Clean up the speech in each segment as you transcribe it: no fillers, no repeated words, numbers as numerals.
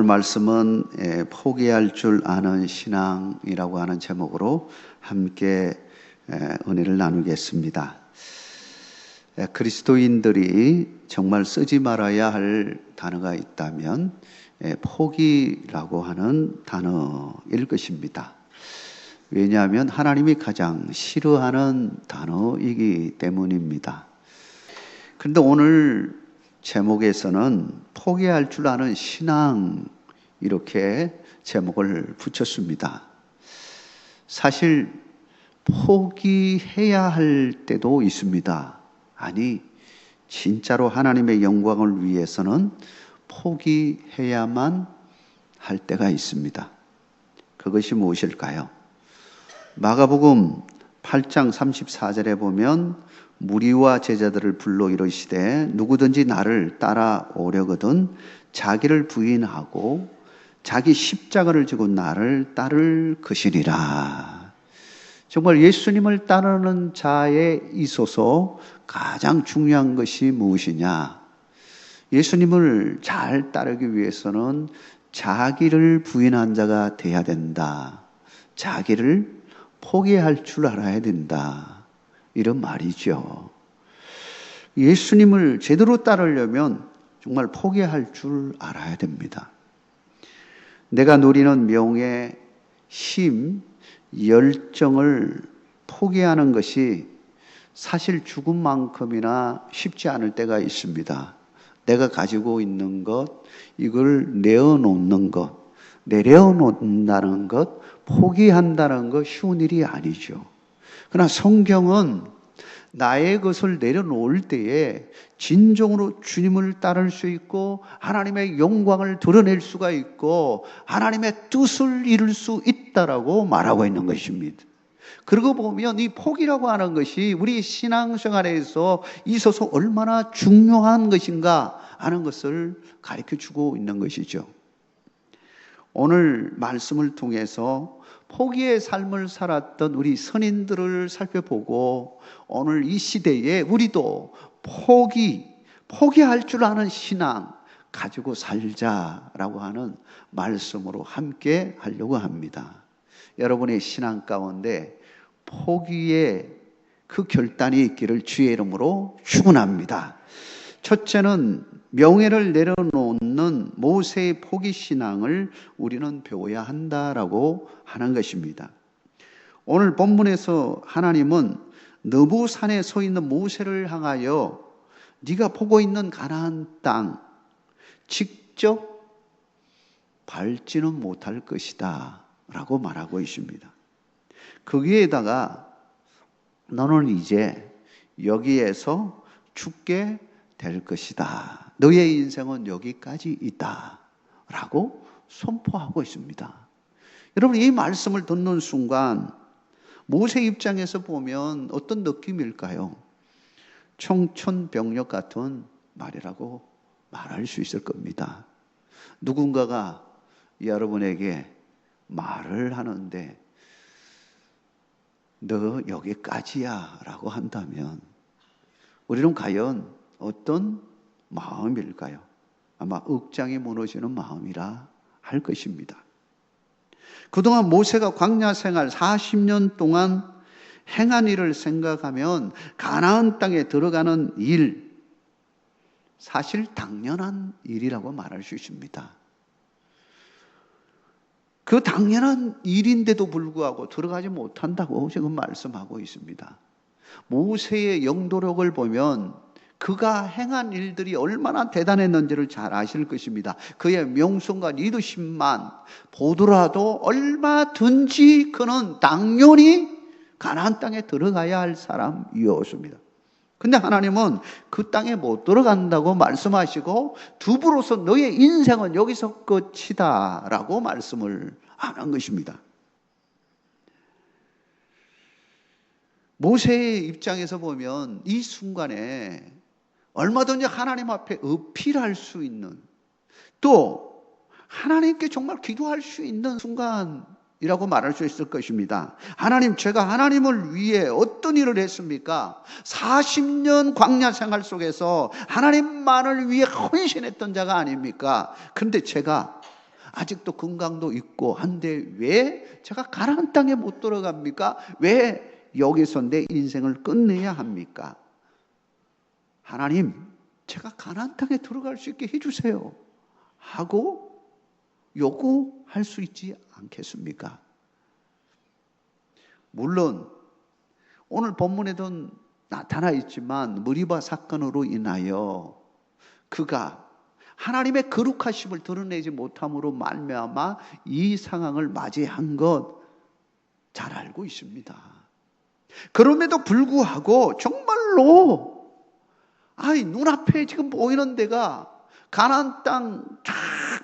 오늘 말씀은 포기할 줄 아는 신앙이라고 하는 제목으로 함께 은혜를 나누겠습니다. 그리스도인들이 정말 쓰지 말아야 할 단어가 있다면 포기라고 하는 단어일 것입니다. 왜냐하면 하나님이 가장 싫어하는 단어이기 때문입니다. 그런데 오늘 제목에서는 포기할 줄 아는 신앙, 이렇게 제목을 붙였습니다. 사실 포기해야 할 때도 있습니다. 아니, 진짜로 하나님의 영광을 위해서는 포기해야만 할 때가 있습니다. 그것이 무엇일까요? 마가복음 8장 34절에 보면 무리와 제자들을 불러 이르시되 누구든지 나를 따라오려거든 자기를 부인하고 자기 십자가를 지고 나를 따를 것이니라. 정말 예수님을 따르는 자에 있어서 가장 중요한 것이 무엇이냐? 예수님을 잘 따르기 위해서는 자기를 부인한 자가 돼야 된다. 자기를 포기할 줄 알아야 된다. 이런 말이죠. 예수님을 제대로 따르려면 정말 포기할 줄 알아야 됩니다. 내가 누리는 명예, 힘, 열정을 포기하는 것이 사실 죽음만큼이나 쉽지 않을 때가 있습니다. 내가 가지고 있는 것, 이걸 내어놓는 것, 내려놓는다는 것, 포기한다는 것 쉬운 일이 아니죠. 그러나 성경은 나의 것을 내려놓을 때에 진정으로 주님을 따를 수 있고 하나님의 영광을 드러낼 수가 있고 하나님의 뜻을 이룰 수 있다라고 말하고 있는 것입니다. 그러고 보면 이 포기라고 하는 것이 우리 신앙생활에서 있어서 얼마나 중요한 것인가 하는 것을 가르쳐주고 있는 것이죠. 오늘 말씀을 통해서 포기의 삶을 살았던 우리 선인들을 살펴보고 오늘 이 시대에 우리도 포기할 줄 아는 신앙 가지고 살자라고 하는 말씀으로 함께 하려고 합니다. 여러분의 신앙 가운데 포기의 그 결단이 있기를 주의 이름으로 축원합니다. 첫째는 명예를 내려놓는 모세의 포기 신앙을 우리는 배워야 한다라고 하는 것입니다. 오늘 본문에서 하나님은 느부산에 서 있는 모세를 향하여 네가 보고 있는 가나안 땅 직접 밟지는 못할 것이다 라고 말하고 있습니다. 거기에다가 너는 이제 여기에서 죽게 될 것이다. 너의 인생은 여기까지 있다 라고 선포하고 있습니다. 여러분, 이 말씀을 듣는 순간 모세 입장에서 보면 어떤 느낌일까요? 청천벽력 같은 말이라고 말할 수 있을 겁니다. 누군가가 여러분에게 말을 하는데 너 여기까지야 라고 한다면 우리는 과연 어떤 마음일까요? 아마 억장이 무너지는 마음이라 할 것입니다. 그동안 모세가 광야 생활 40년 동안 행한 일을 생각하면 가나안 땅에 들어가는 일, 사실 당연한 일이라고 말할 수 있습니다. 그 당연한 일인데도 불구하고 들어가지 못한다고 지금 말씀하고 있습니다. 모세의 영도력을 보면 그가 행한 일들이 얼마나 대단했는지를 잘 아실 것입니다. 그의 명성과 리더십만 보더라도 얼마든지 그는 당연히 가나안 땅에 들어가야 할 사람이었습니다. 근데 하나님은 그 땅에 못 들어간다고 말씀하시고 두부로서 너의 인생은 여기서 끝이다 라고 말씀을 하는 것입니다. 모세의 입장에서 보면 이 순간에 얼마든지 하나님 앞에 어필할 수 있는, 또 하나님께 정말 기도할 수 있는 순간이라고 말할 수 있을 것입니다. 하나님, 제가 하나님을 위해 어떤 일을 했습니까? 40년 광야 생활 속에서 하나님만을 위해 헌신했던 자가 아닙니까? 그런데 제가 아직도 건강도 있고 한데 왜 제가 가나안 땅에 못 들어갑니까? 왜 여기서 내 인생을 끝내야 합니까? 하나님, 제가 가나안 땅에 들어갈 수 있게 해주세요 하고 요구할 수 있지 않겠습니까? 물론 오늘 본문에도 나타나 있지만 무리바 사건으로 인하여 그가 하나님의 거룩하심을 드러내지 못함으로 말미암아 이 상황을 맞이한 것 잘 알고 있습니다. 그럼에도 불구하고 정말로 눈앞에 지금 보이는 데가 가나안 땅 쫙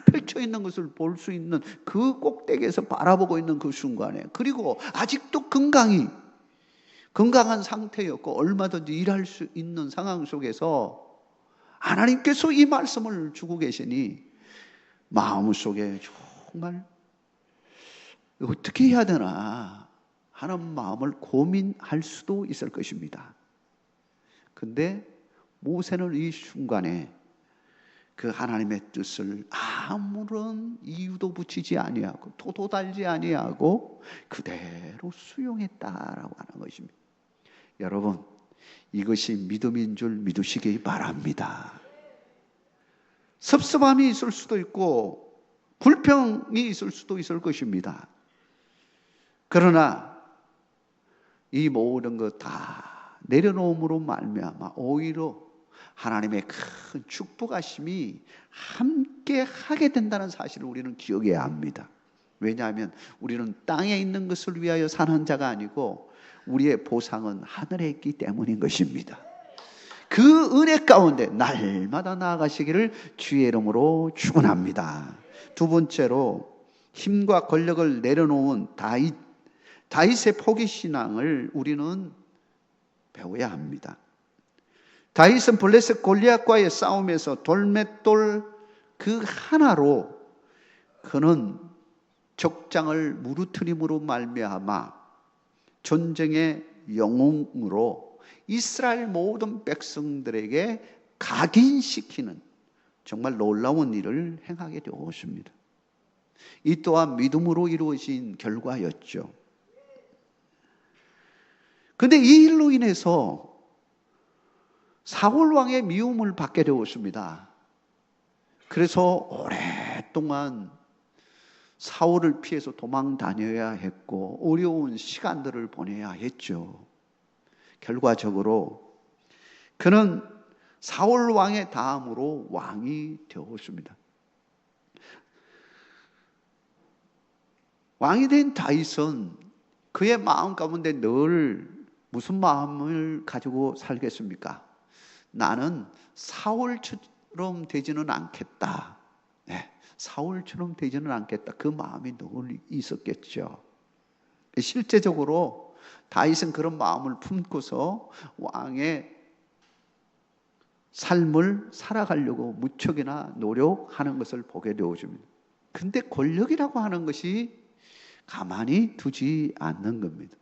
펼쳐 있는 것을 볼 수 있는 그 꼭대기에서 바라보고 있는 그 순간에, 그리고 아직도 건강한 상태였고 얼마든지 일할 수 있는 상황 속에서 하나님께서 이 말씀을 주고 계시니 마음속에 정말 어떻게 해야 되나 하는 마음을 고민할 수도 있을 것입니다. 근데 모세는 이 순간에 그 하나님의 뜻을 아무런 이유도 붙이지 아니하고 토도 달지 아니하고 그대로 수용했다라고 하는 것입니다. 여러분, 이것이 믿음인 줄 믿으시기 바랍니다. 섭섭함이 있을 수도 있고 불평이 있을 수도 있을 것입니다. 그러나 이 모든 것 다 내려놓음으로 말미암아 오히려 하나님의 큰 축복하심이 함께 하게 된다는 사실을 우리는 기억해야 합니다. 왜냐하면 우리는 땅에 있는 것을 위하여 사는 자가 아니고 우리의 보상은 하늘에 있기 때문인 것입니다. 그 은혜 가운데 날마다 나아가시기를 주의 이름으로 축원합니다. 두 번째로 힘과 권력을 내려놓은 다윗의 포기신앙을 우리는 배워야 합니다. 다윗은 블레셋 골리앗과의 싸움에서 돌맷돌 그 하나로 그는 적장을 무르트림으로 말미암아 전쟁의 영웅으로 이스라엘 모든 백성들에게 각인시키는 정말 놀라운 일을 행하게 되었습니다. 이 또한 믿음으로 이루어진 결과였죠. 그런데 이 일로 인해서 사울 왕의 미움을 받게 되었습니다. 그래서 오랫동안 사울을 피해서 도망 다녀야 했고 어려운 시간들을 보내야 했죠. 결과적으로 그는 사울 왕의 다음으로 왕이 되었습니다. 왕이 된 다윗은 그의 마음 가운데 늘 무슨 마음을 가지고 살겠습니까? 나는 사울처럼 되지는 않겠다. 사울처럼 되지는 않겠다. 그 마음이 늘 있었겠죠. 실제적으로 다윗은 그런 마음을 품고서 왕의 삶을 살아가려고 무척이나 노력하는 것을 보게 되어집니다. 근데 권력이라고 하는 것이 가만히 두지 않는 겁니다.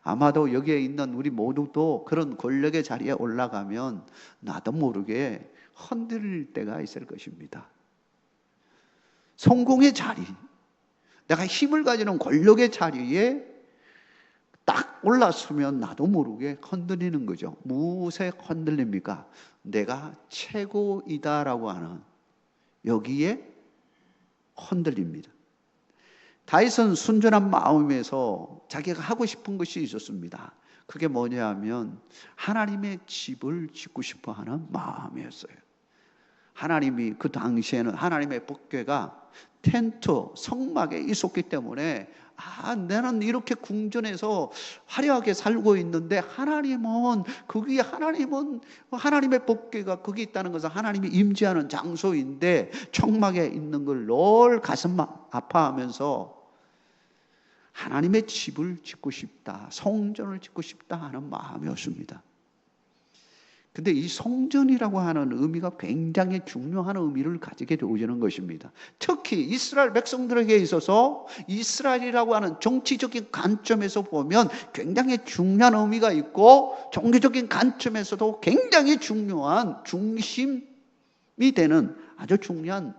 아마도 여기에 있는 우리 모두도 그런 권력의 자리에 올라가면 나도 모르게 흔들릴 때가 있을 것입니다. 성공의 자리, 내가 힘을 가지는 권력의 자리에 딱 올라서면 나도 모르게 흔들리는 거죠. 무엇에 흔들립니까? 내가 최고이다라고 하는 여기에 흔들립니다. 다윗은 순전한 마음에서 자기가 하고 싶은 것이 있었습니다. 그게 뭐냐 하면 하나님의 집을 짓고 싶어 하는 마음이었어요. 하나님이 그 당시에는 하나님의 법궤가 텐트, 성막에 있었기 때문에 나는 이렇게 궁전에서 화려하게 살고 있는데 하나님의 법궤가 거기 있다는 것은 하나님이 임재하는 장소인데 청막에 있는 걸 늘 가슴 아파하면서 하나님의 집을 짓고 싶다, 성전을 짓고 싶다 하는 마음이었습니다. 근데 이 성전이라고 하는 의미가 굉장히 중요한 의미를 가지게 되어지는 것입니다. 특히 이스라엘 백성들에게 있어서 이스라엘이라고 하는 정치적인 관점에서 보면 굉장히 중요한 의미가 있고 종교적인 관점에서도 굉장히 중요한 중심이 되는 아주 중요한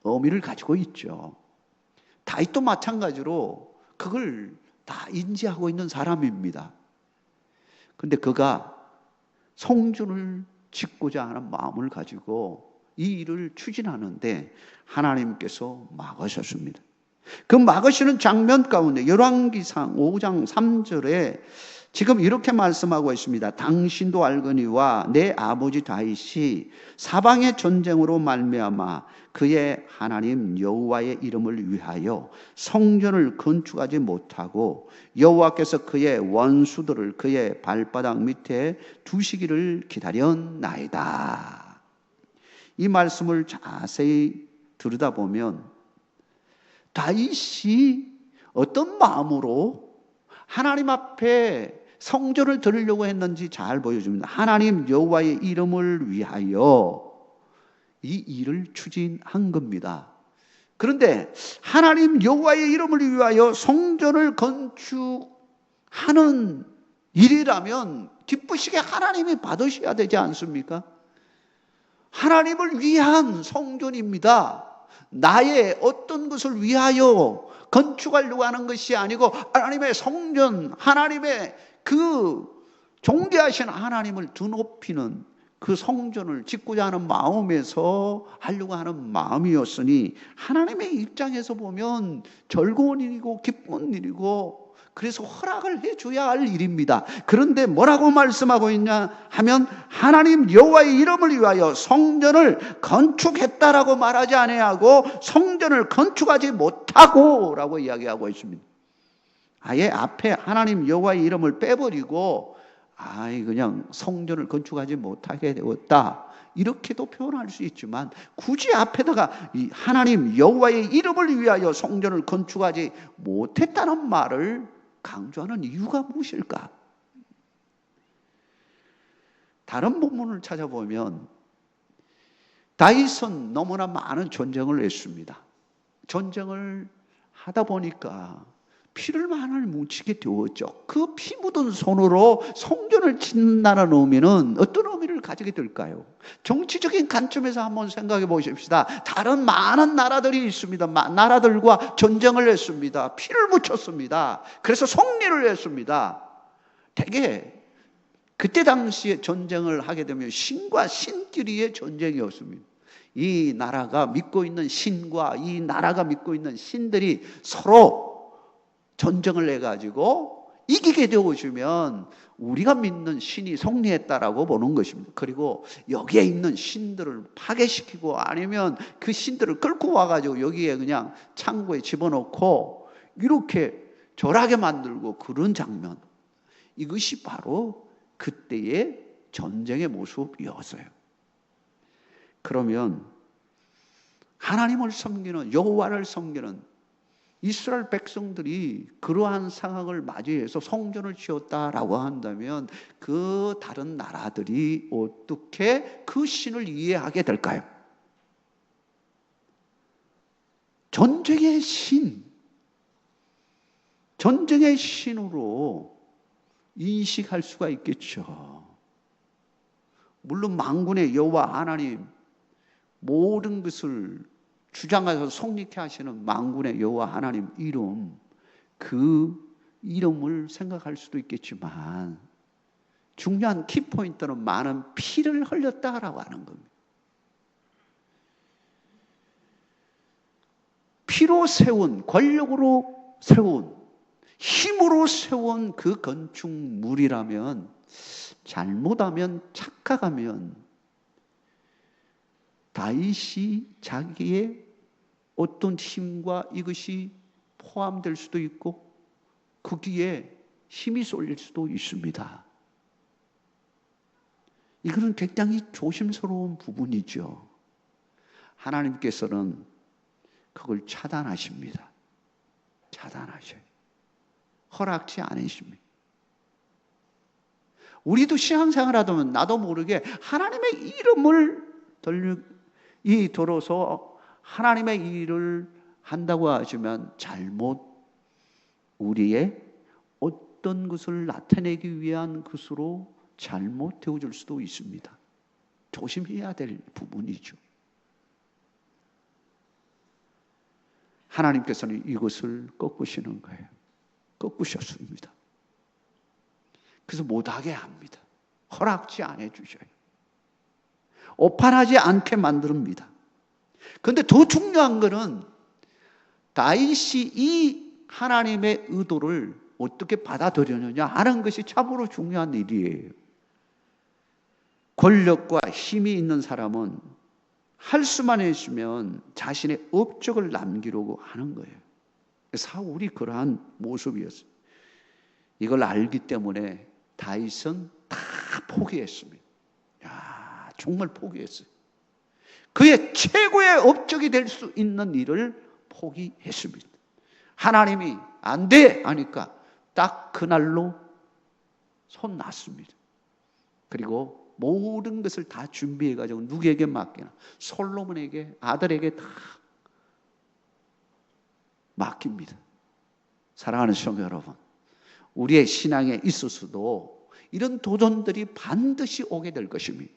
의미를 가지고 있죠. 다윗도 마찬가지로 그걸 다 인지하고 있는 사람입니다. 그런데 그가 성전을 짓고자 하는 마음을 가지고 이 일을 추진하는데 하나님께서 막으셨습니다. 그 막으시는 장면 가운데 열왕기상 5장 3절에 지금 이렇게 말씀하고 있습니다. 당신도 알거니와 내 아버지 다윗이 사방의 전쟁으로 말미암아 그의 하나님 여호와의 이름을 위하여 성전을 건축하지 못하고 여호와께서 그의 원수들을 그의 발바닥 밑에 두시기를 기다렸나이다. 이 말씀을 자세히 들여다보면 다윗이 어떤 마음으로 하나님 앞에 성전을 드리려고 했는지 잘 보여줍니다. 하나님 여호와의 이름을 위하여 이 일을 추진한 겁니다. 그런데 하나님 여호와의 이름을 위하여 성전을 건축하는 일이라면 기쁘시게 하나님이 받으셔야 되지 않습니까? 하나님을 위한 성전입니다. 나의 어떤 것을 위하여 건축하려고 하는 것이 아니고 하나님의 성전, 하나님의 그 존귀하신 하나님을 드높이는 그 성전을 짓고자 하는 마음에서 하려고 하는 마음이었으니 하나님의 입장에서 보면 즐거운 일이고 기쁜 일이고 그래서 허락을 해줘야 할 일입니다. 그런데 뭐라고 말씀하고 있냐 하면 하나님 여호와의 이름을 위하여 성전을 건축했다라고 말하지 아니하고 성전을 건축하지 못하고 라고 이야기하고 있습니다. 아예 앞에 하나님 여호와의 이름을 빼버리고 그냥 성전을 건축하지 못하게 되었다 이렇게도 표현할 수 있지만 굳이 앞에다가 이 하나님 여호와의 이름을 위하여 성전을 건축하지 못했다는 말을 강조하는 이유가 무엇일까? 다른 본문을 찾아보면 다윗은 너무나 많은 전쟁을 했습니다. 전쟁을 하다 보니까 피를 많이 묻히게 되었죠. 그 피 묻은 손으로 성전을 짓는다는 의미는 어떤 의미를 가지게 될까요? 정치적인 관점에서 한번 생각해 보십시다. 다른 많은 나라들이 있습니다. 나라들과 전쟁을 했습니다. 피를 묻혔습니다. 그래서 승리를 했습니다. 대개 그때 당시에 전쟁을 하게 되면 신과 신끼리의 전쟁이었습니다. 이 나라가 믿고 있는 신과 이 나라가 믿고 있는 신들이 서로 전쟁을 해가지고 이기게 되어주면 우리가 믿는 신이 승리했다라고 보는 것입니다. 그리고 여기에 있는 신들을 파괴시키고 아니면 그 신들을 끌고 와가지고 여기에 그냥 창고에 집어넣고 이렇게 절하게 만들고 그런 장면, 이것이 바로 그때의 전쟁의 모습이었어요. 그러면 하나님을 섬기는, 여호와를 섬기는 이스라엘 백성들이 그러한 상황을 맞이해서 성전을 지었다라고 한다면 그 다른 나라들이 어떻게 그 신을 이해하게 될까요? 전쟁의 신으로 인식할 수가 있겠죠. 물론 만군의 여호와 하나님, 모든 것을 주장하셔서 성립케 하시는 만군의 여호와 하나님 이름, 그 이름을 생각할 수도 있겠지만 중요한 키포인트는 많은 피를 흘렸다라고 하는 겁니다. 피로 세운, 권력으로 세운, 힘으로 세운 그 건축물이라면, 잘못하면, 착각하면 다윗이 자기의 어떤 힘과 이것이 포함될 수도 있고 거기에 힘이 쏠릴 수도 있습니다. 이거는 굉장히 조심스러운 부분이죠. 하나님께서는 그걸 차단하십니다. 차단하셔요. 허락지 않으십니다. 우리도 신앙생활 하다면 나도 모르게 하나님의 이름을 들어서 하나님의 일을 한다고 하시면 잘못 우리의 어떤 것을 나타내기 위한 것으로 잘못 되어질 수도 있습니다. 조심해야 될 부분이죠. 하나님께서는 이것을 꺾으시는 거예요. 꺾으셨습니다. 그래서 못하게 합니다. 허락지 안 해주셔요. 오판하지 않게 만듭니다. 그런데 더 중요한 것은 다윗이 이 하나님의 의도를 어떻게 받아들였느냐 하는 것이 참으로 중요한 일이에요. 권력과 힘이 있는 사람은 할 수만 있으면 자신의 업적을 남기려고 하는 거예요. 사울이 그러한 모습이었어요. 이걸 알기 때문에 다윗은 다 포기했습니다. 야, 정말 포기했어요. 그의 최고의 업적이 될 수 있는 일을 포기했습니다. 하나님이 안 돼 하니까 딱 그날로 손 놨습니다. 그리고 모든 것을 다 준비해가지고 누구에게 맡기나? 솔로몬에게, 아들에게 다 맡깁니다. 사랑하는 성도 여러분, 우리의 신앙에 있어서도 이런 도전들이 반드시 오게 될 것입니다.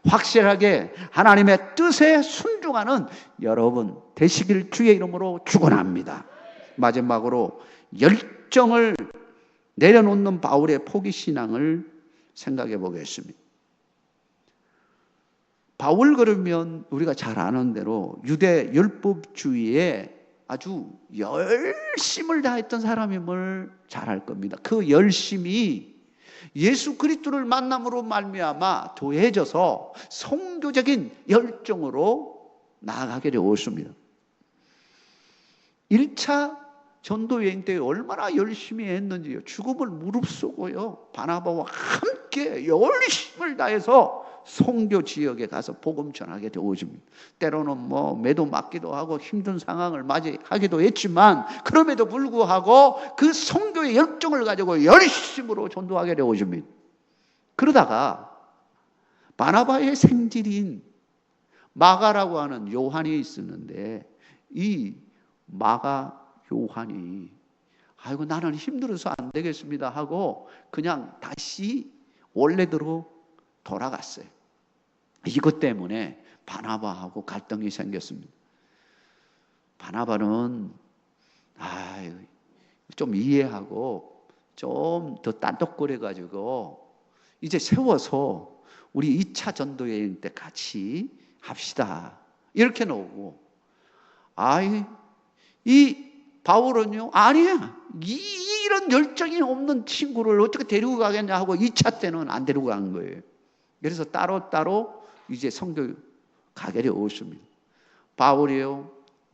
확실하게 하나님의 뜻에 순종하는 여러분 되시길 주의 이름으로 축원합니다. 마지막으로 열정을 내려놓는 바울의 포기 신앙을 생각해 보겠습니다. 바울 그러면 우리가 잘 아는 대로 유대 율법주의에 아주 열심을 다했던 사람임을 잘 알 겁니다. 그 열심이 예수 그리스도를 만남으로 말미암아 더해져서 선교적인 열정으로 나아가게 되었습니다. 1차 전도 여행 때 얼마나 열심히 했는지요. 죽음을 무릅쓰고요. 바나바와 함께 열심을 다해서 선교 지역에 가서 복음 전하게 되어집니다. 때로는 매도 맞기도 하고 힘든 상황을 맞이하기도 했지만 그럼에도 불구하고 그 선교의 열정을 가지고 열심으로 전도하게 되어집니다. 그러다가 바나바의 생질인 마가라고 하는 요한이 있었는데 이 마가 요한이 아이고 나는 힘들어서 안 되겠습니다 하고 그냥 다시 원래대로 돌아갔어요. 이것 때문에 바나바하고 갈등이 생겼습니다. 바나바는 좀 이해하고 좀 더 딴떡거려가지고 이제 세워서 우리 2차 전도여행 때 같이 합시다 이렇게 놓고 이 바울은요 아니야 이런 열정이 없는 친구를 어떻게 데리고 가겠냐 하고 2차 때는 안 데리고 간 거예요. 그래서 따로따로 이제 선교 가게 되었습니다. 바울이요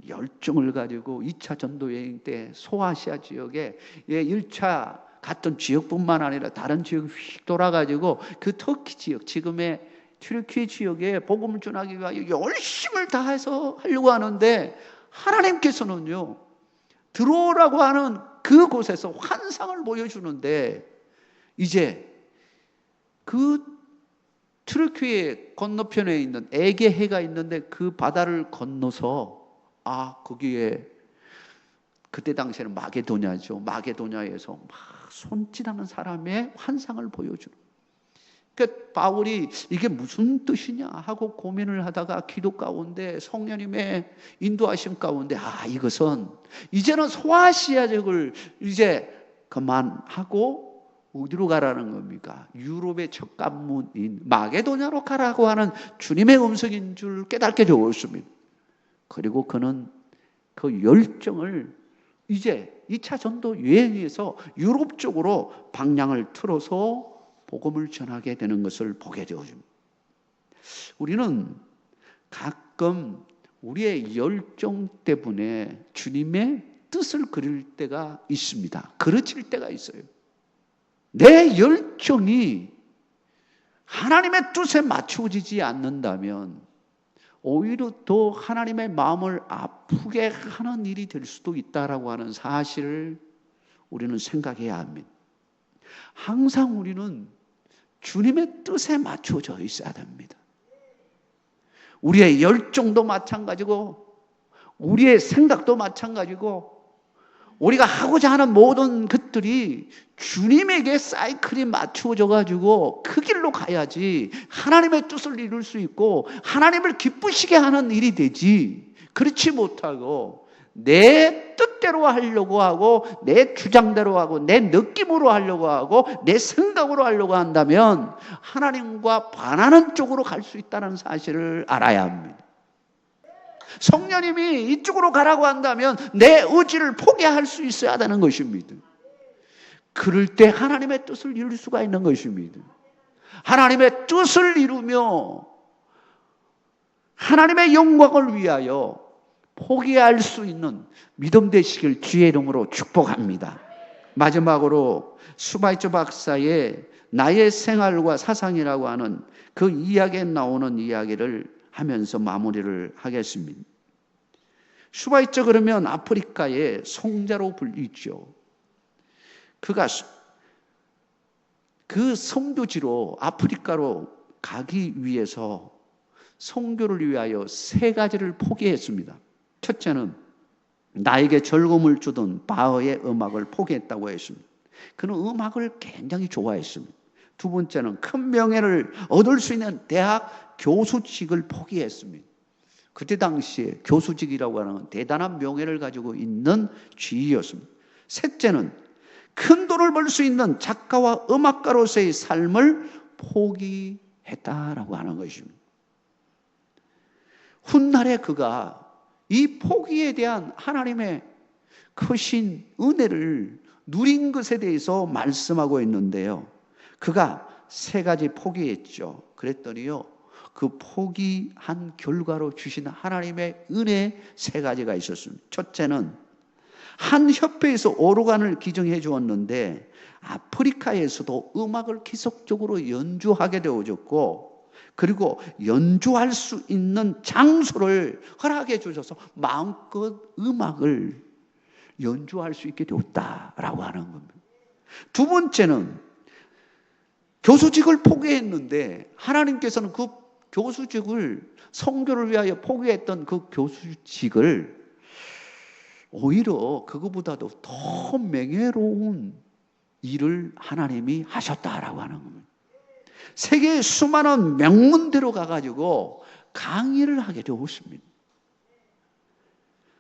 열정을 가지고 2차 전도 여행 때 소아시아 지역에 1차 갔던 지역뿐만 아니라 다른 지역 휙 돌아가지고 그 터키 지역 지금의 튀르키 지역에 복음을 전하기 위하여 열심을 다해서 하려고 하는데 하나님께서는요 들어오라고 하는 그곳에서 환상을 보여주는데 이제 그 튀르키예 건너편에 있는 에게해가 있는데 그 바다를 건너서 거기에 그때 당시에는 마게도냐죠. 마게도냐에서 막 손짓하는 사람의 환상을 보여주는. 그러니까 바울이 이게 무슨 뜻이냐 하고 고민을 하다가 기도 가운데 성령님의 인도하심 가운데 이것은 이제는 소아시아 지역을 이제 그만하고 어디로 가라는 겁니까? 유럽의 첫 관문인 마게도냐로 가라고 하는 주님의 음성인 줄 깨닫게 되었습니다. 그리고 그는 그 열정을 이제 2차 전도 여행에서 유럽 쪽으로 방향을 틀어서 복음을 전하게 되는 것을 보게 되어집니다. 우리는 가끔 우리의 열정 때문에 주님의 뜻을 그릴 때가 있습니다. 그르칠 때가 있어요. 내 열정이 하나님의 뜻에 맞춰지지 않는다면 오히려 더 하나님의 마음을 아프게 하는 일이 될 수도 있다라고 하는 사실을 우리는 생각해야 합니다. 항상 우리는 주님의 뜻에 맞춰져 있어야 됩니다. 우리의 열정도 마찬가지고 우리의 생각도 마찬가지고 우리가 하고자 하는 모든 것들이 주님에게 사이클이 맞추어져 가지고 그 길로 가야지 하나님의 뜻을 이룰 수 있고 하나님을 기쁘시게 하는 일이 되지 그렇지 못하고 내 뜻대로 하려고 하고 내 주장대로 하고 내 느낌으로 하려고 하고 내 생각으로 하려고 한다면 하나님과 반하는 쪽으로 갈 수 있다는 사실을 알아야 합니다. 성령님이 이쪽으로 가라고 한다면 내 의지를 포기할 수 있어야 하는 것입니다. 그럴 때 하나님의 뜻을 이룰 수가 있는 것입니다. 하나님의 뜻을 이루며 하나님의 영광을 위하여 포기할 수 있는 믿음 되시길 주의 이름으로 축복합니다. 마지막으로 슈바이처 박사의 나의 생활과 사상이라고 하는 그 이야기에 나오는 이야기를 하면서 마무리를 하겠습니다. 슈바이처 그러면 아프리카의 송자로 불리죠. 그가 그 선교지로 아프리카로 가기 위해서 선교를 위하여 3가지를 포기했습니다. 첫째는 나에게 즐거움을 주던 바흐의 음악을 포기했다고 했습니다. 그는 음악을 굉장히 좋아했습니다. 두 번째는 큰 명예를 얻을 수 있는 대학 교수직을 포기했습니다. 그때 당시에 교수직이라고 하는 대단한 명예를 가지고 있는 지위였습니다. 셋째는 큰 돈을 벌 수 있는 작가와 음악가로서의 삶을 포기했다라고 하는 것입니다. 훗날에 그가 이 포기에 대한 하나님의 크신 은혜를 누린 것에 대해서 말씀하고 있는데요. 그가 3가지 포기했죠. 그랬더니요, 그 포기한 결과로 주신 하나님의 은혜 3가지가 있었습니다. 첫째는 한 협회에서 오르간을 기증해 주었는데 아프리카에서도 음악을 계속적으로 연주하게 되어졌고, 그리고 연주할 수 있는 장소를 허락해 주셔서 마음껏 음악을 연주할 수 있게 되었다라고 하는 겁니다. 두 번째는 교수직을 포기했는데 하나님께서는 그 교수직을 선교를 위하여 포기했던 그 교수직을 오히려 그거보다도 더 명예로운 일을 하나님이 하셨다라고 하는 겁니다. 세계의 수많은 명문대로 가가지고 강의를 하게 되었습니다.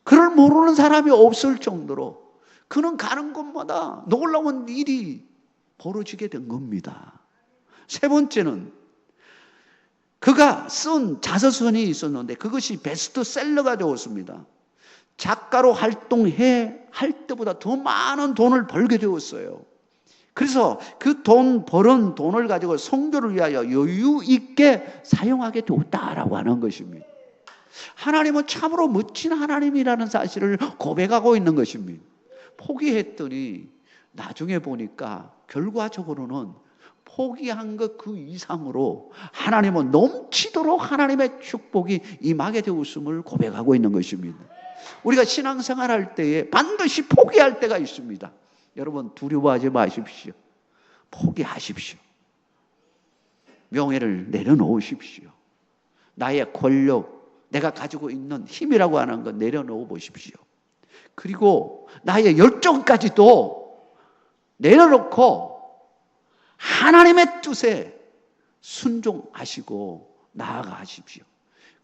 그를 모르는 사람이 없을 정도로 그는 가는 곳마다 놀라운 일이 벌어지게 된 겁니다. 3번째는 그가 쓴 자서전이 있었는데 그것이 베스트셀러가 되었습니다. 작가로 활동해 할 때보다 더 많은 돈을 벌게 되었어요. 그래서 그 벌은 돈을 가지고 선교를 위하여 여유 있게 사용하게 되었다라고 하는 것입니다. 하나님은 참으로 멋진 하나님이라는 사실을 고백하고 있는 것입니다. 포기했더니 나중에 보니까 결과적으로는 포기한 것 그 이상으로 하나님은 넘치도록 하나님의 축복이 임하게 되었음을 고백하고 있는 것입니다. 우리가 신앙생활 할 때에 반드시 포기할 때가 있습니다. 여러분 두려워하지 마십시오. 포기하십시오. 명예를 내려놓으십시오. 나의 권력, 내가 가지고 있는 힘이라고 하는 것 내려놓아 보십시오. 그리고 나의 열정까지도 내려놓고 하나님의 뜻에 순종하시고 나아가십시오.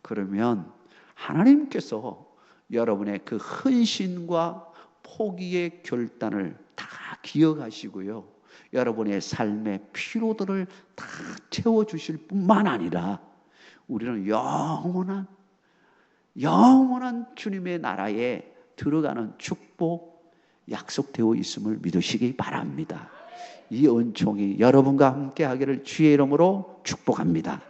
그러면 하나님께서 여러분의 그 헌신과 포기의 결단을 다 기억하시고요. 여러분의 삶의 피로들을 다 채워주실 뿐만 아니라 우리는 영원한 주님의 나라에 들어가는 축복 약속되어 있음을 믿으시기 바랍니다. 이 은총이 여러분과 함께 하기를 주의 이름으로 축복합니다.